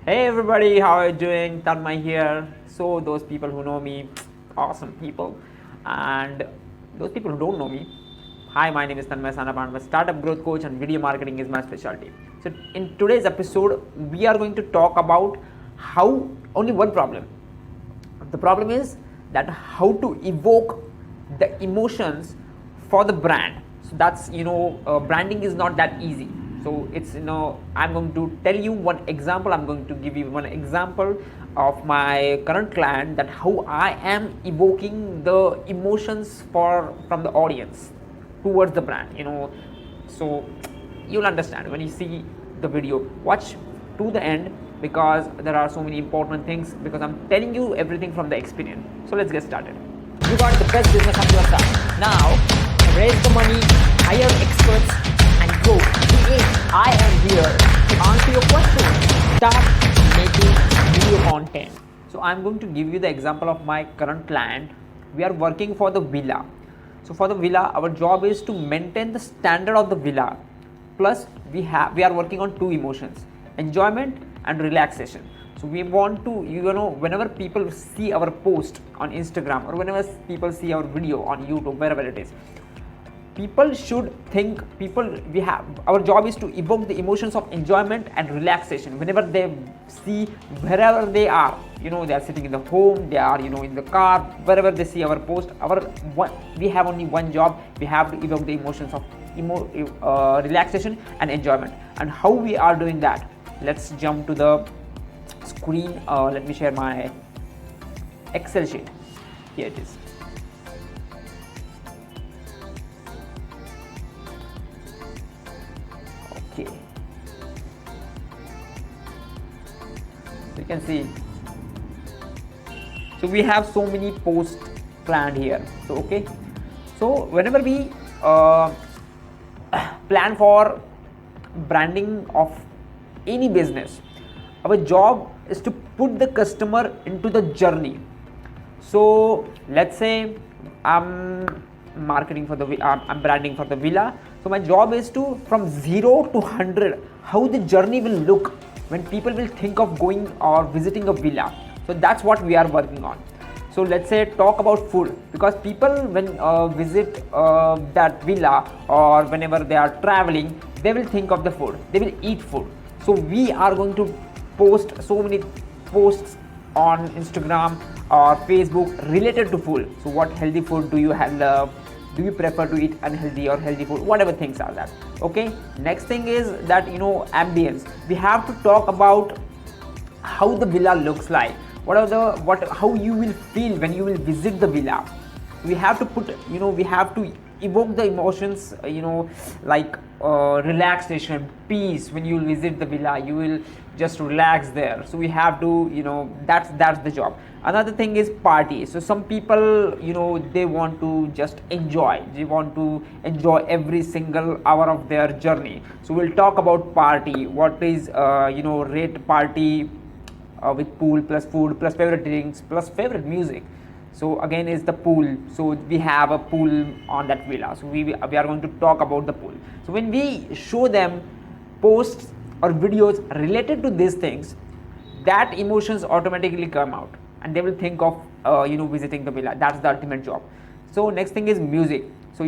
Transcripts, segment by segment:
Hey everybody, how are you doing? Tanmay here. So those people who know me, awesome people, and those people who don't know me, hi, my name is Tanmay Sanap. I'm a startup growth coach and video marketing is my specialty. So in today's episode, we are going to talk about how only one problem. The problem is that how to evoke the emotions for the brand. So that's branding is not that easy. So it's I'm going to tell you one example. I'm going to give you one example of my current client, that how I am evoking the emotions from the audience towards the brand. So you'll understand when you see the video. Watch to the end, because there are so many important things, because I'm telling you everything from the experience. So let's get started. You got the best business of your time. Now, raise the money, hire experts, and go. I am here to answer your questions. Start making video content. So I'm going to give you the example of my current client. We are working for the villa. So for the villa, our job is to maintain the standard of the villa. Plus, we are working on two emotions: enjoyment and relaxation. So we want to, whenever people see our post on Instagram, or whenever people see our video on YouTube, wherever it is, people should think, our job is to evoke the emotions of enjoyment and relaxation whenever they see, wherever they are. They are sitting in the home, they are in the car, wherever they see our post. We have only one job: we have to evoke the emotions of relaxation and enjoyment. And how we are doing that? Let's jump to the screen. Let me share my Excel sheet. Here it is. Okay, so you can see, so we have so many posts planned here. So so whenever we plan for branding of any business, our job is to put the customer into the journey. So let's say I'm branding for the villa. So my job is to, from 0 to 100, how the journey will look when people will think of going or visiting a villa. So that's what we are working on. So let's say talk about food, because people when visit that villa, or whenever they are traveling, they will think of the food, they will eat food. So we are going to post so many posts on Instagram or Facebook related to food. So what healthy food do you love? Do you prefer to eat unhealthy or healthy food? Whatever things are that. Okay. Next thing is that ambience. We have to talk about how the villa looks like. How you will feel when you will visit the villa. We have to put we have to evoke the emotions, like relaxation, peace. When you will visit the villa, you will just relax there. So we have to that's the job. Another thing is party. So some people they want to just enjoy, every single hour of their journey. So we'll talk about party. What is rate party with pool plus food plus favorite drinks plus favorite music. So again is the pool. So we have a pool on that villa. So we are going to talk about the pool. So when we show them posts or videos related to these things, that emotions automatically come out, and they will think of visiting the villa. That's the ultimate job. So next thing is music. So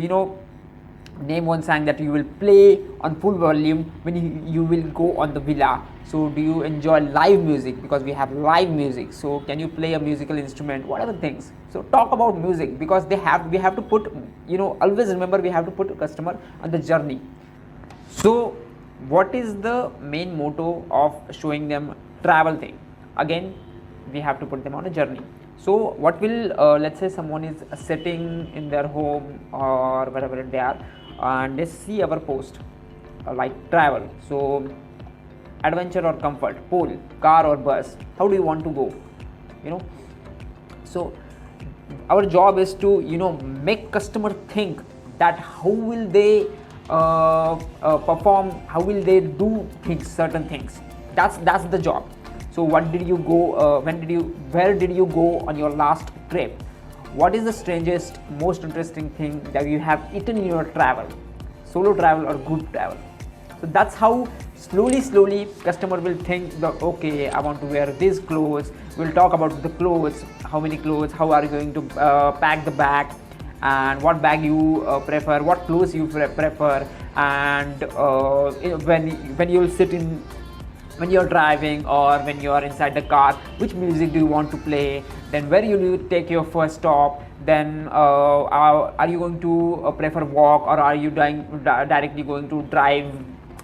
name one song that you will play on full volume when you will go on the villa. So do you enjoy live music? Because we have live music. So can you play a musical instrument? Whatever things. So talk about music, because we have to put, always remember, we have to put a customer on the journey. So what is the main motto of showing them travel thing? Again, we have to put them on a journey. So what will let's say someone is sitting in their home or wherever they are, and they see our post like travel. So adventure or comfort, pool, car or bus, how do you want to go? So our job is to make customer think that how will they perform, how will they do certain things. That's the job. So what did you go, where did you go on your last trip? What is the strangest, most interesting thing that you have eaten in your travel? Solo travel or group travel? So that's how slowly customer will think that okay, I want to wear these clothes. We'll talk about the clothes, how many clothes, how are you going to pack the bag, and what bag you prefer, what clothes you prefer, and when you'll sit in, when you're driving or when you're inside the car, which music do you want to play, then where you take your first stop, then are you going to prefer walk, or are you directly going to drive,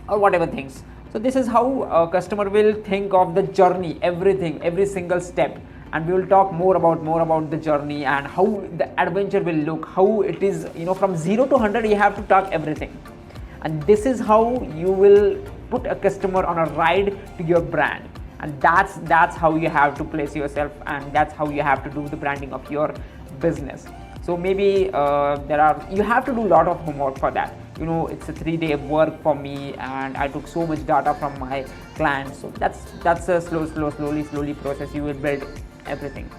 or whatever things. So this is how a customer will think of the journey, everything, every single step, and we will talk more about the journey and how the adventure will look, how it is, from 0 to 100 you have to talk everything. And this is how you will put a customer on a ride to your brand, and that's how you have to place yourself, and that's how you have to do the branding of your business. So maybe you have to do a lot of homework for that. It's a 3-day work for me, and I took so much data from my clients. So that's a slowly process. You will build everything.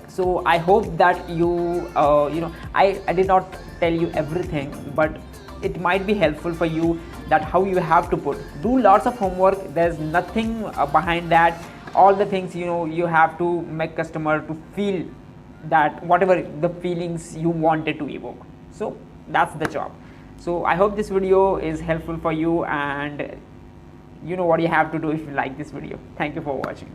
So I hope that I did not tell you everything, but it might be helpful for you, that how you have to do lots of homework. There's nothing behind that. All the things, you have to make customer to feel that whatever the feelings you wanted to evoke. So that's the job. So I hope this video is helpful for you, and you know what you have to do if you like this video. Thank you for watching.